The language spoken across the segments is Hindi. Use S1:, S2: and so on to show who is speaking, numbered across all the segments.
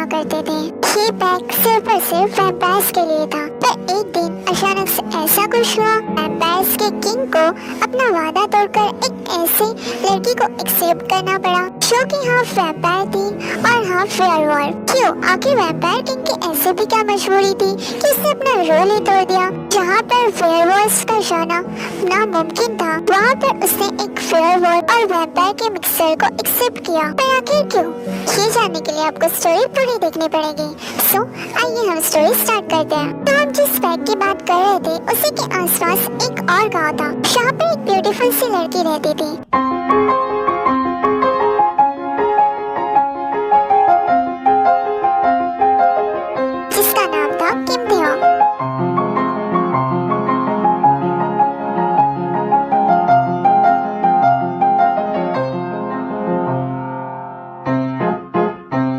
S1: करते थे। ये पैक सिर्फ और सिर्फ वैम्पायर्स के लिए था। पर एक दिन अचानक से ऐसा कुछ हुआ, वैम्पायर्स के किंग को अपना वादा तोड़कर एक ऐसी लड़की को एक्सेप्ट करना पड़ा जो कि हाफ वैम्पायर थी और हाफ वेयरवॉल्फ। क्यों? आखिर वैम्पायर किंग की ऐसे भी क्या मजबूरी थी कि उसने अपना रोल ही तोड़ दिया। जहाँ पर वेयरवॉल्फ का जाना नामुमकिन था, वहाँ पर उसने एक वेयरवॉल्फ और वैम्पायर के मिक्सचर को एक्सेप्ट किया। पर आखिर क्यों? ये जानने के लिए आपको स्टोरी पूरी देखनी पड़ेगी। सो आइए हम स्टोरी स्टार्ट करते हैं। तो हम जिस पैक की बात कर रहे थे उसी के आसपास एक और गांव था जहाँ पर एक ब्यूटीफुल सी लड़की रहती थी। जिसका नाम था किम देओंग।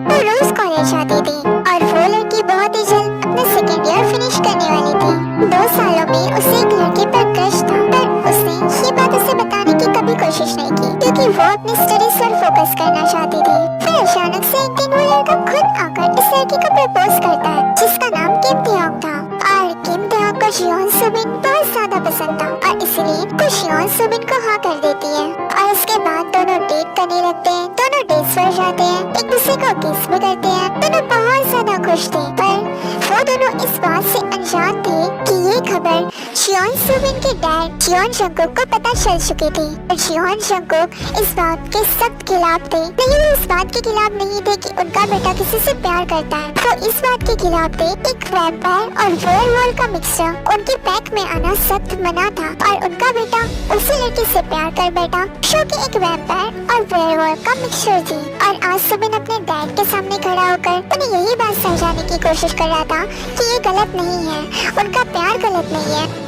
S1: वो रोज कॉलेज जाती थी और वो लड़की बहुत ही जल्द अपना सेकेंड ईयर फिनिश करने वाली थी। 2 सालों में उसे एक लड़के पर क्रश था, पर उसने ये बात उसे बताने की कभी कोशिश नहीं की क्योंकि वो अपनी स्टडीज पर फोकस करना चाहती थी। फिर अचानक से एक दिन वो लड़का खुद आकर इस लड़की को प्रपोज करता है जिसका नाम किम देओंग था। और किम देओंग को जियोन सुबिन बहुत ज्यादा पसंद था और इसलिए वो जियोन सुबिन को हाँ कर देती है। और उसके बाद दोनों डेट करने लगते हैं। दोनों डेट्स पर जाते हैं, एक दूसरे को किस भी करते हैं। दोनों बहुत ज्यादा खुश थे, पर वो दोनों इस बात से अनजान थे कि ये खबर जियोन सुबिन के डैड जियोन जंगकुक को पता चल चुकी थी। और जियोन जंगकुक इस बात के सख्त खिलाफ थे। नहीं, वो इस बात के खिलाफ नहीं थे कि उनका बेटा किसी से प्यार करता है, वो इस बात के खिलाफ थे एक वैम्पायर और वेयरवॉल्फ का मिक्सचर उनके पैक में आना सख्त मना था। और उनका बेटा उसी लड़की से प्यार कर बैठा जो कि एक वैम्पायर और वेयरवॉल्फ का मिक्सचर थी। और आज सुबिन अपने डैड के सामने खड़ा होकर उन्हें यही बात समझाने की कोशिश कर रहा था कि ये गलत नहीं है, उनका प्यार गलत नहीं है।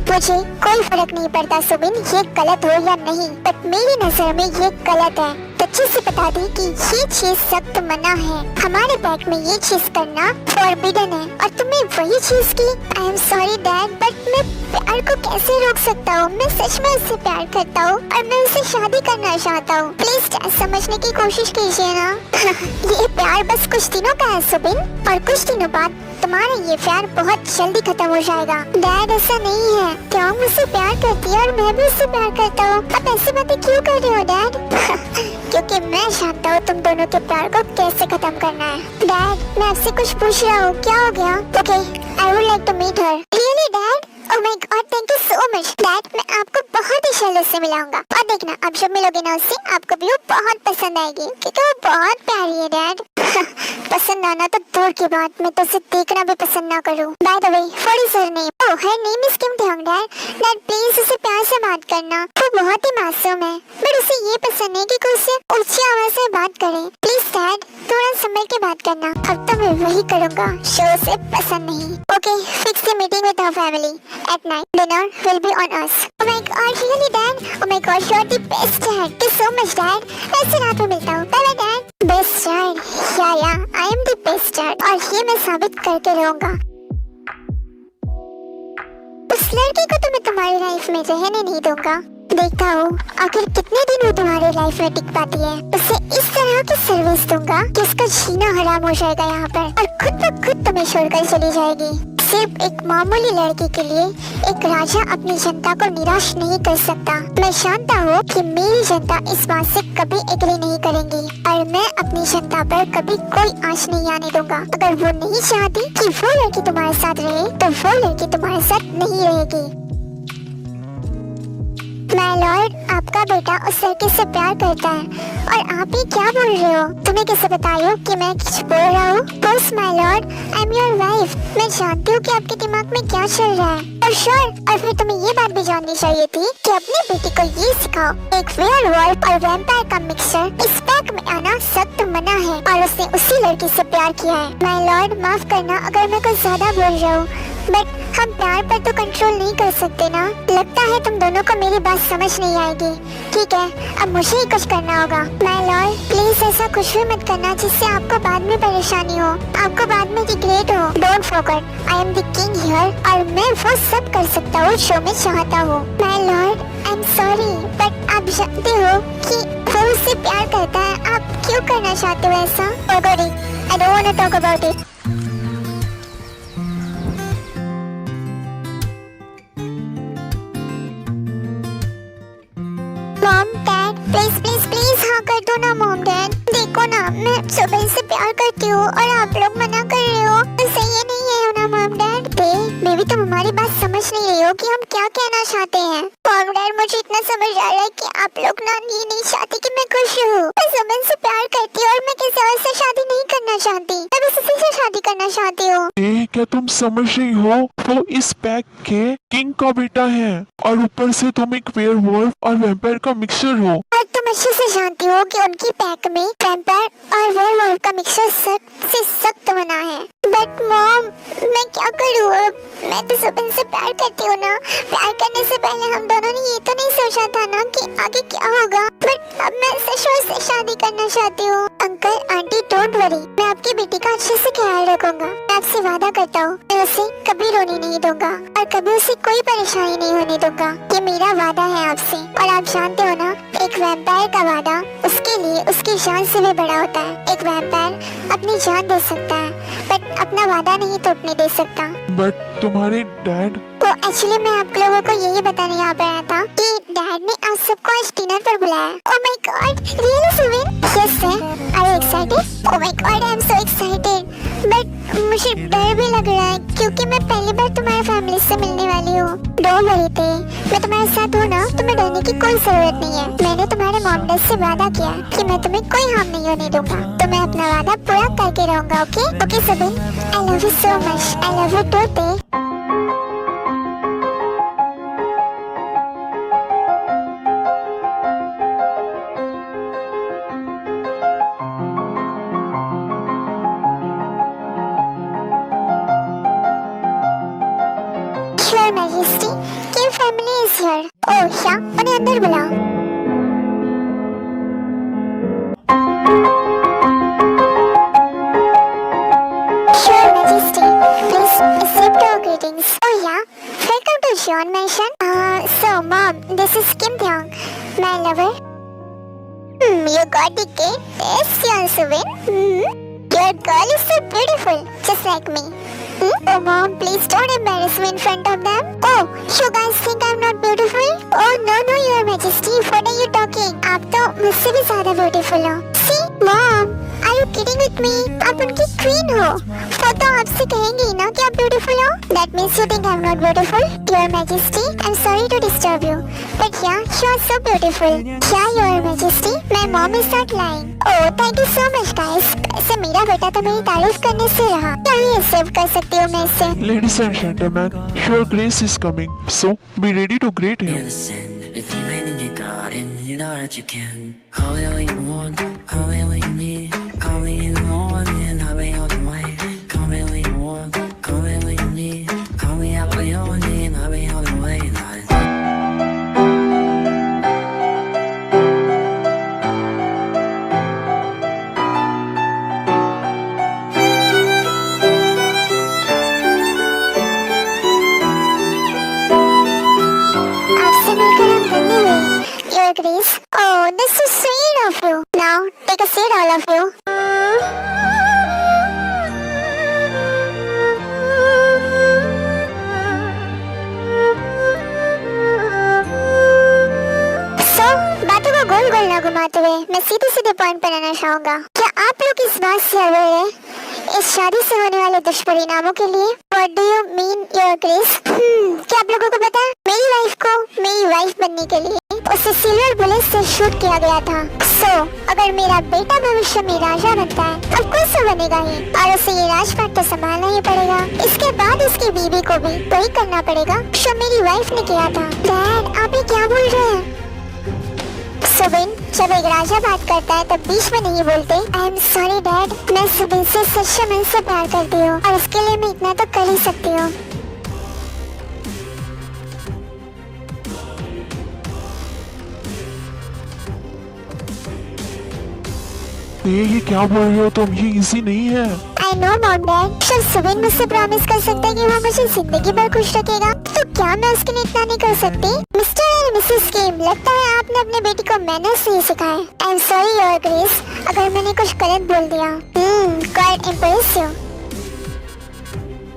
S1: मुझे कोई फर्क नहीं पड़ता सुबिन ये गलत हो या नहीं, बट मेरी नजर में ये गलत है। बच्चे से बता दी कि ये चीज सख्त मना है, हमारे पैक में ये चीज करना फॉरबिडन है और तुमने वही चीज की। I am sorry dad, but मैं प्यार को कैसे रोक सकता हूँ? मैं सच में उससे प्यार करता हूँ और मैं उससे शादी करना चाहता हूँ। प्लीज डैड समझने की कोशिश कीजिए ना। ये प्यार बस कुछ दिनों का है सुबिन, और कुछ दिनों बाद तुम्हारा ये प्यार बहुत जल्दी खत्म हो जाएगा। डैड ऐसा नहीं है, क्या मुझसे प्यार करती है और मैं भी उससे प्यार करता हूँ। आप ऐसी बातें क्यों कर रहे हो डैड? क्योंकि मैं जानता हूँ तुम दोनों के प्यार को कैसे खत्म करना है। डैड मैं आपसे कुछ पूछ रहा हूँ, क्या हो गया? Okay, I would like to meet her. Really dad? Oh my God, thank you so much dad. मैं आपको बहुत ही जल्द उससे मिलाऊंगा और देखना आप जब मिलोगे ना उससे आपको भी वो बहुत पसंद आएगी क्योंकि वो बहुत प्यारी है डैड। पसंद आना तो दूर की बात, मैं तो उसे देखना भी पसंद ना करूं। By the way, what is her name? Oh, her name is Kim de Jong dad. Dad please उसे प्यार से बात करना, वो बहुत ही मासूम है, बट उसे ये पसंद है कि कोई उससे ऊंची आवाज में बात करे। प्लीज डैड थोड़ा संभल के बात करना। अब तो मैं वही करूंगा जो उसे पसंद नहीं। Okay, fix the meeting with our family at night, dinner will be on us. Oh my God, really dad? Oh my god, you are the best dad, thank you so much dad. मैं इसे रात में मिलता हूँ। Bye bye dad. Best dad? Yeah I am the best dad और ये मैं साबित करके रहूंगा। उस लड़की को तो मैं तुम्हारी लाइफ में रहने नहीं दूंगा। देखता हूँ आखिर कितने दिन वो तुम्हारी लाइफ में टिक पाती है। उसे इस तरह की सर्विस दूंगा कि उसका जीना हराम हो जाएगा यहाँ पर और खुद ब खुद तुम्हें छोड़कर चली जाएगी। सिर्फ एक मामूली लड़की के लिए एक राजा अपनी जनता को निराश नहीं कर सकता। मैं जानता हूँ कि मेरी जनता इस बात से कभी एग्री नहीं करेंगी और मैं अपनी जनता पर कभी कोई आँच नहीं आने दूंगा। अगर वो नहीं चाहती कि वो लड़की तुम्हारे साथ रहे तो वो लड़की तुम्हारे साथ नहीं रहेगी। माय लॉर्ड, आपका बेटा उस लड़के से प्यार करता है और आप ही क्या बोल रहे हो? तुम्हें कैसे बता रही हो कि मैं कुछ बोल रहा हूँ? बस my Lord, I am your wife. मैं जानती हूँ कि आपके दिमाग में क्या चल रहा है, और श्योर, और फिर तुम्हें ये बात भी जाननी चाहिए थी कि अपनी बेटी को ये सिखाओ, एक वेयरवुल्फ और वैम्पायर का मिक्सचर इस पैक में आना सख्त मना है और उसने उसी लड़की से प्यार किया है। माय लॉर्ड, माफ करना अगर मैं कुछ ज्यादा बोल रहा हूँ, बट हम प्यार पर तो कंट्रोल नहीं कर सकते ना। लगता है तुम दोनों को मेरी बात समझ नहीं आएगी। ठीक है, अब मुझे ही कुछ करना होगा। माय लॉर्ड, प्लीज ऐसा कुछ भी मत करना जिससे आपको बाद में परेशानी हो, आपको बाद में रिग्रेट हो। Don't forget, I am the king here और मैं वो सब कर सकता हूँ जो मैं चाहता हूँ। My Lord, I am sorry, but आप जानते हो कि वो उससे प्यार करता है। आप क्यों करना चाहते हो ऐसा? Forget it. I don't want to talk about it. Mom, dad, please please please हाँ कर दो ना। मॉम, डैड, देखो ना, मैं सुबह से प्यार करती हूँ और आप लोग मना कर रहे हो, सही है नहीं है ना? मॉम, डैड, बेबी तुम हमारी बात समझ नहीं रही हो कि हम क्या कहना चाहते हैं। मॉम, डैड, मुझे इतना समझ आ रहा है कि आप लोग ना ये नहीं चाहते कि मैं खुश रहूँ। मैं सुबह से प्यार करती हूँ और मैं किसी और से शादी नहीं करना चाहती, मैं बस उसी से शादी करना चाहती हूँ।
S2: क्या तुम समझ रही हो? वो इस पैक के किंग का बेटा है और ऊपर से तुम एक वेयरवुल्फ और वैम्पायर का मिक्सचर हो।
S1: और तुम अच्छे से जानती हो कि उनकी पैक में वैम्पायर और वेयरवुल्फ का मिक्सचर सख्त से सख्त मना है। बट मॉम, मैं क्या करूँ अब? मैं तो सुबह से प्यार करती हूँ ना। प्यार करने से पहले हम दोनों ने ये तो नहीं सोचा था ना कि आगे क्या होगा। बट अब मैं सचमुच से शादी करना चाहती हूँ। अंकल, आंटी, डोंट वरी, मैं आपकी बेटी का अच्छे से ख्याल रखूंगा। मैं आपसे वादा करता हूँ, मैं उसे कभी रोने नहीं दूंगा और कभी उसे कोई परेशानी नहीं होने दूंगा। ये मेरा वादा है आपसे। और आप जानते हो ना, एक वैम्पायर का वादा उसके लिए उसकी जान से भी बड़ा होता है। एक वैम्पायर अपनी जान दे सकता है बट अपना वादा नहीं टूटने दे सकता।
S2: बट तुम्हारे डैड?
S1: तो एक्चुअली मैं आप लोगों को यही बताने यहाँ पे आया था कि डैड ने आप सबको आज डिनर पर बुलाया। Oh my God, really Suvin? Yes sir, are you excited? Oh my God, I am so excited, but मुझे डर भी लग रहा है क्योंकि मैं पहली बार तुम्हारे फैमिली से मिलने वाली हूँ। डोंट वरी थे, मैं तुम्हारे साथ हूँ ना, तुम्हें डरने की कोई जरूरत नहीं है। मैंने तुम्हारे मॉम डैड से वादा किया कि मैं तुम्हें कोई हार्म नहीं होने दूंगा, तो मैं अपना वादा पूरा करके रहूंगा। Okay okay Suvin, I love you so much. I love you too थे। Your Majesty, King family is here. Oh, yeah, उन्हें अंदर बुलाओ। Your Majesty, please accept our greetings. Oh yeah, welcome to John Mansion. So Mom, this is Kim Pyong, my lover. You got the cake? Yes, Young Suvin. Your girl is so beautiful, just like me. Oh Mom, please don't embarrass me in front of them. Oh, you guys think I'm not beautiful? Oh no, Your Majesty, what are you talking? आप तो मुझसे भी ज़्यादा beautiful हो। See, Mom, are you kidding with me? आप उनकी queen हो। वो तो आपसे कहेंगे ना कि आप beautiful हो। That means you think I'm not beautiful? Your Majesty, I'm sorry to disturb you, but yeah, you are so beautiful. Yeah, Your Majesty, my mom is not lying. Oh, thank you so much, guys. ऐसे मेरा बेटा तो मेरी तारीफ करने से रहा। क्या ये एक्सेप्ट कर सकती हूँ मैं इससे?
S2: Ladies and gentlemen, your grace is coming, so be ready to greet him.
S3: Innocent, if you ain't in your garden, you know that you can. Call me when you want, call me when you need. Call me in the morning, I'll be on the way. Call me when you want, call me when you need. Call me out when you're in, I'll be on the way.
S1: आपसे मिलकर हम धन्य हुए, Your Grace. Oh, this is sweet of you. Now, take a seat, all of you. So, बातों को गोल गोल ना घुमाते हुए मैं सीधे सीधे पॉइंट पर आना चाहूँगा। क्या आप लोग इस बात से अवेयर हैं इस शादी से होने वाले दुष्परिणामों के लिए? What do you mean your grace? क्या आप लोगों को पता है मेरी वाइफ को मेरी वाइफ बनने के लिए उसे सिल्वर बुलेट से शूट किया गया था। सो अगर मेरा बेटा भविष्य में राजा बनता है अब कुछ बनेगा ही और उसे ये राजपाट तो संभालना ही पड़ेगा। इसके बाद उसकी बीवी को भी तो ही करना पड़ेगा जो मेरी वाइफ ने किया था। डैड आप ये क्या बोल रहे हैं? सुबिन जब एक राजा बात करता है तब बीच में नहीं बोलते। आई एम सॉरी डैड, मैं सुबिन से सच्चे मन से प्यार करती हूँ और उसके लिए मैं इतना तो कर ही सकती हूँ।
S2: ये क्या बोल रहे हो तुम? ये इजी नहीं है।
S1: आई नो मॉम डैड, जब सुबिन मुझसे प्रॉमिस कर सकता है कि वो मुझे जिंदगी भर खुश रखेगा तो क्या मैं उसके लिए इतना नहीं कर सकती? मिस्टर एंड मिसेस किम, लगता है आपने अपने बेटी को मैनर्स नहीं सिखाए। I am sorry your grace अगर मैंने कुछ गलत बोल दिया। Quite impressive.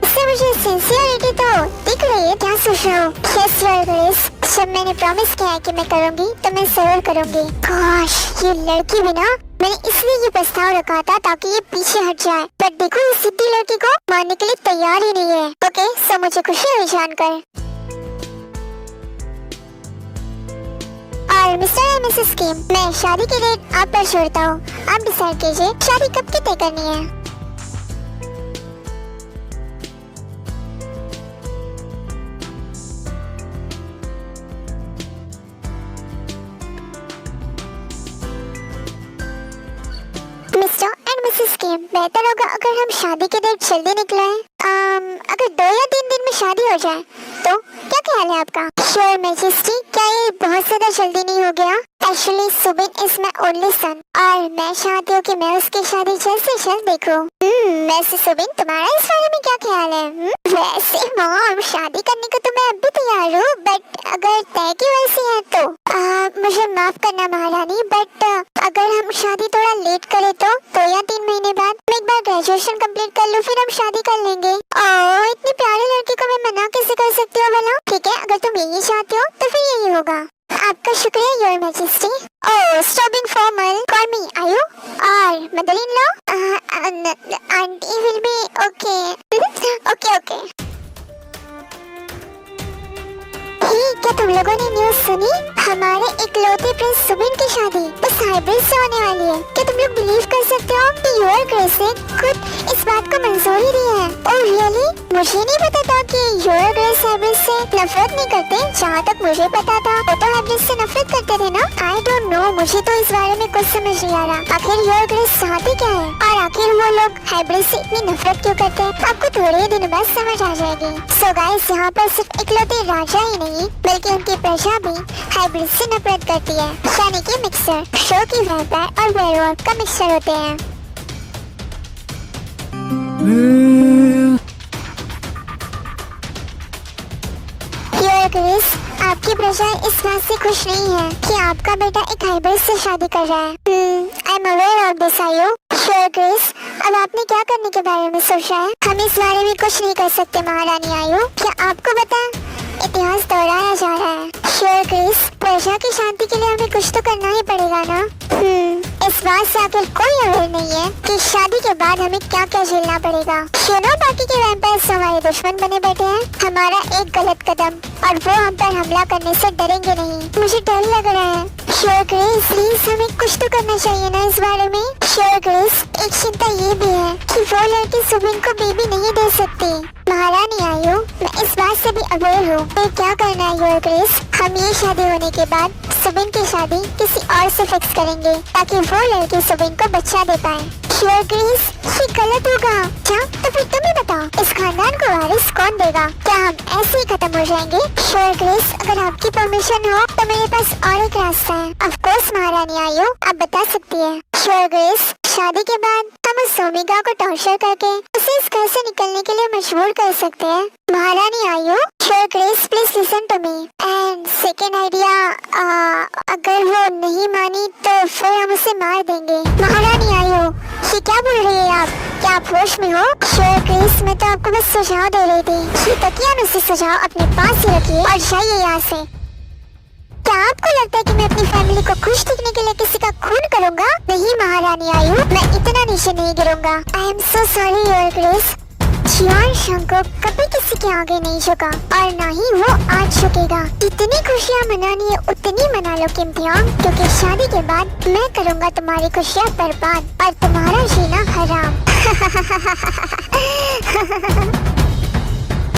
S1: इससे मुझे सिंसियरिटी तो दिख रही है। क्या सोच रहे हो? यस योर ग्रेस, जब मैंने प्रॉमिस किया है कि मैं करूंगी तो मैं जरूर करूंगी। गॉश ये लड़की भी ना, मैंने इसलिए ये प्रस्ताव रखा था ताकि ये पीछे हट जाए, पर देखो इस सिद्धि लड़की को मानने के लिए तैयार ही नहीं है। ओके सो मुझे खुशी हुई जानकर। और मिस्टर एंड मिसेस किम, मैं शादी की डेट आप पर छोड़ता हूँ। आप डिसाइड कीजिए शादी कब की तय करनी है। मिस्टर एंड मिसेस किम, बेहतर होगा अगर हम शादी के डेट जल्दी निकलाएं। अगर 2 या 3 दिन में शादी हो जाए तो क्या ख्याल है आपका? श्योर मैजेस्टी, क्या ये बहुत ज्यादा जल्दी नहीं हो गया? Actually Subin is my only son और मैं चाहती हूँ कि मैं उसकी शादी जल्द से जल्द देखूं। वैसे सुबिन तुम्हारा इस बारे में क्या ख्याल है? वैसे मॉम शादी करने को तो मैं अब भी तैयार हूँ, बट अगर तय की वैसी है तो मुझे माफ करना महारानी, बट अगर हम शादी थोड़ा लेट करें तो 2 या 3 महीने बाद मैं एक बार ग्रेजुएशन कंप्लीट कर लूँ फिर हम शादी कर लेंगे। ओह इतनी प्यारी लड़की को मैं मना कैसे कर सकती हूँ भला? ठीक है अगर तुम यही चाहते हो तो फिर यही होगा। आपका शुक्रिया your majesty. Oh stop being formal, call मी आयु। और mother in law aunty will be okay. Okay okay. क्या तुम लोगों ने न्यूज़ सुनी? हमारे इकलौते प्रिंस सुबिन की शादी उस हाइब्रिड से होने वाली है। क्या तुम लोग बिलीव कर सकते हो कि योर ग्रेस ने खुद इस बात को मंजूरी दी है? Oh really? मुझे नहीं पता था कि योर ग्रेस हाइब्रिड से नफरत नहीं करते। जहाँ तक मुझे पता था वो तो हाइब्रिड से नफरत करते थे ना। आई डोंट नो, मुझे तो इस बारे में कुछ समझ नहीं आ रहा। आखिर योर ग्रेस चाहती क्या है और आखिर वो लोग हाइब्रिड से इतनी नफरत क्यों करते हैं? आपको थोड़े ही दिनों बाद समझ आ जाएगी। सो गाइस यहाँ पर सिर्फ इकलौते राजा ही नहीं बल्कि उनकी प्रजा भी हाइब्रिड से नफरत करती है, यानी कि मिक्सर, शो की वैम्पायर और वेयरवुल्फ का मिक्सर होते हैं। योर ग्रेस, आपकी प्रजा इस बात से खुश नहीं है कि आपका बेटा एक हाइब्रिड से शादी कर रहा है। I am aware of this आयु। योर ग्रेस, अब आपने क्या करने के बारे में सोचा है? हम इस बारे में कुछ नहीं कर सकते महारानी आयु। क्या आपको पता है इतिहास दोहराया जा रहा है? श्योर ग्रेस, प्रजा की शांति के लिए हमें कुछ तो करना ही पड़ेगा ना। इस बात से आखिर कोई अवेयर नहीं है कि शादी के बाद हमें क्या क्या झेलना पड़ेगा। सुनो बाकी के वैम्पायर्स हमारे दुश्मन बने बैठे हैं। हमारा एक गलत कदम और वो हम पर हमला करने से डरेंगे नहीं। मुझे डर लग रहा है। श्योर ग्रेस, प्लीज हमें कुछ तो करना चाहिए ना इस बारे में। श्योर ग्रेस, एक चिंता ये भी है कि वो लड़की सुबिन को बेबी नहीं दे सकती। महारानी आयु, मैं इस बात से भी अवेयर हूँ। तो क्या करना है योर ग्रेस? हम ये शादी होने के बाद सुबिन की शादी किसी और से फिक्स करेंगे ताकि वो लड़की सुबिन को बच्चा दे पाए। श्योर ग्रेस, ये गलत होगा। क्या? तो फिर तुम ही बताओ इस खानदान को वारिस कौन देगा? क्या हम ऐसे ही खत्म हो जाएंगे? श्योर ग्रेस, अगर आपकी परमिशन हो तो मेरे पास और एक रास्ता है। ऑफ कोर्स महारानी आयु, आप बता सकती है। श्योर ग्रेस, शादी के बाद हम उस सोमिका को टॉर्चर करके उसे इस घर से निकलने के लिए मजबूर कर सकते हैं। महारानी आयु, sure grace please listen to me. And second idea, अगर वो नहीं मानी तो फिर हम उसे मार देंगे। महारानी आयु, ये क्या बोल रही है आप? क्या आप होश में हो? श्योर ग्रेस, मैं तो आपको बस सुझाव दे रही थी। ये तकिया में से सुझाव अपने पास ही रखिए और जाइए यहाँ से। क्या आपको लगता है कि मैं अपनी फैमिली को खुश दिखने के लिए किसी का खून करूंगा? नहीं महारानी आयु, मैं इतना नीचे नहीं गिरूंगा। I am so sorry your grace. छियान शंको कभी किसी के आगे नहीं झुका और न ही वो आज झुकेगा। जितनी खुशियाँ मनानी है उतनी मना लो किम थियोंग, क्योंकि शादी के बाद मैं करूँगा तुम्हारी खुशियाँ बर्बाद और तुम्हारा जीना हराम।